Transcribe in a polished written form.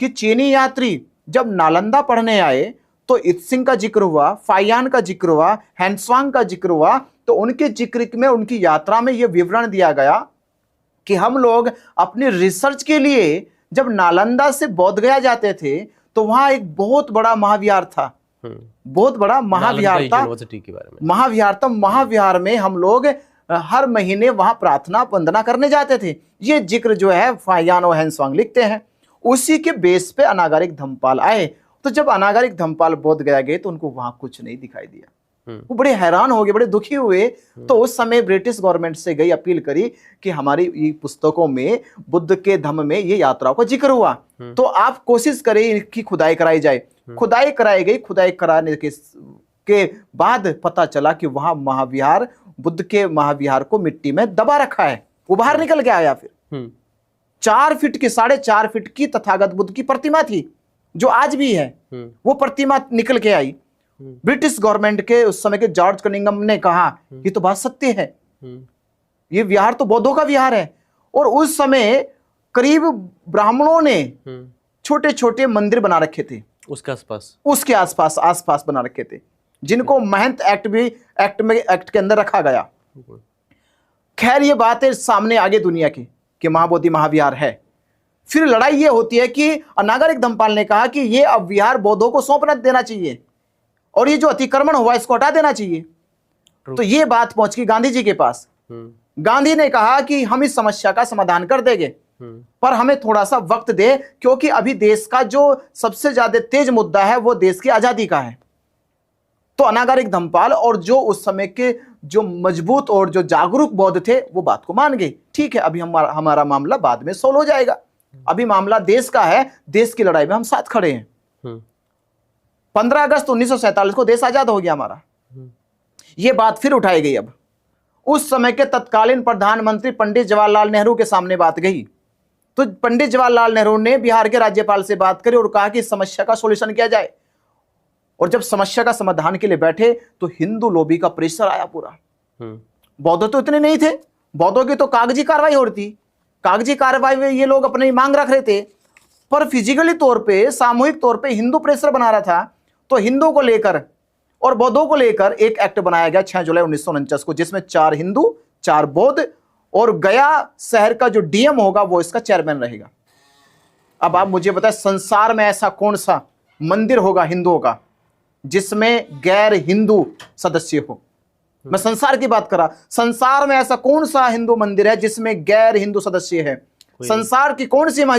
कि चीनी यात्री जब नालंदा पढ़ने आए तो इत्सिंग का जिक्र हुआ, फाइयान का जिक्र हुआ, हैंसवांग का जिक्र हुआ। तो उनके जिक्र में, उनकी यात्रा में यह विवरण दिया गया कि हम लोग अपनी रिसर्च के लिए जब नालंदा से बोध गया जाते थे तो वहां एक बहुत बड़ा महाविहार था, बहुत बड़ा महाविहार था। महाविहार में हम लोग हर महीने वहां प्रार्थना वंदना करने जाते थे। ये जिक्र जो है फाइयान और हैंसवांग लिखते हैं। उसी के बेस पे अनागारिक धम्मपाल आए। तो जब अनागारिक धम्मपाल बोध गया गए तो उनको वहां कुछ नहीं दिखाई दिया। वो बड़े हैरान हो गए, बड़े दुखी हुए। तो उस समय ब्रिटिश गवर्नमेंट से गई, अपील करी कि हमारी ये पुस्तकों में बुद्ध के धम्म में ये यात्राओं का जिक्र हुआ, तो आप कोशिश करें इनकी खुदाई कराई जाए। खुदाई कराई गई। खुदाई कराने के बाद पता चला कि वहां महाविहार, बुद्ध के महाविहार को मिट्टी में दबा रखा है। वो बाहर निकल के आया। फिर 4 फीट की, 4.5 फीट की तथागत बुद्ध की प्रतिमा थी, जो आज भी है। वो प्रतिमा निकल के आई। ब्रिटिश गवर्नमेंट के उस समय के जॉर्ज कनिंघम ने कहा ये तो बात सत्य है, ये विहार तो बौद्धों का विहार है। और उस समय करीब ब्राह्मणों ने छोटे छोटे मंदिर बना रखे थे उसके आसपास बना रखे थे, जिनको महंत एक्ट भी एक्ट के अंदर रखा गया। खैर ये बातें सामने आगे दुनिया की कि महाबोधि महाविहार है। फिर लड़ाई ये होती है कि अनागारिक धम्मपाल ने कहा कि ये अब विहार बौद्धों को सौंपना देना चाहिए और ये जो अतिक्रमण हुआ इसको हटा देना चाहिए। तो ये बात पहुंच गई गांधी जी के पास। गांधी ने कहा कि हम इस समस्या का समाधान कर देंगे, पर हमें थोड़ा सा वक्त दे, क्योंकि अभी देश का जो सबसे ज्यादा तेज मुद्दा है वो देश की आजादी का है। तो अनागारिक धम्मपाल और जो उस समय के जो मजबूत और जो जागरूक बौद्ध थे वो बात को मान गए। ठीक है, अभी हमारा मामला बाद में सोल्व हो जाएगा, अभी मामला देश का है, देश की लड़ाई में हम साथ खड़े हैं। 15 अगस्त 1947 को देश आजाद हो गया हमारा। यह बात फिर उठाई गई। अब उस समय के तत्कालीन प्रधानमंत्री पंडित जवाहरलाल नेहरू के सामने बात गई। तो पंडित जवाहरलाल नेहरू ने बिहार के राज्यपाल से बात करी और कहा कि इस समस्या का सॉल्यूशन किया जाए। और जब समस्या का समाधान के लिए बैठे तो हिंदू लॉबी का प्रेशर आया पूरा। बौद्ध तो इतने नहीं थे, बौद्धों की तो कागजी कार्रवाई हो रही थी। कागजी कार्रवाई में ये लोग अपनी मांग रख रहे थे, पर फिजिकली तौर पे, सामूहिक तौर पे हिंदू प्रेशर बना रहा था। तो हिंदू को लेकर और बौद्धों को लेकर एक एक्ट बनाया गया 6 जुलाई 1949 को, जिसमें 4 हिंदू 4 बौद्ध और गया शहर का जो डीएम होगा वो इसका चेयरमैन रहेगा। अब आप मुझे बताएं, संसार में ऐसा कौन सा मंदिर होगा हिंदुओं का जिसमें गैर हिंदू सदस्य हो? मैं संसार की बात कर रहा। संसार में ऐसा कौन सा हिंदू मंदिर है जिसमें गैर हिंदू सदस्य है? संसार की कौन सी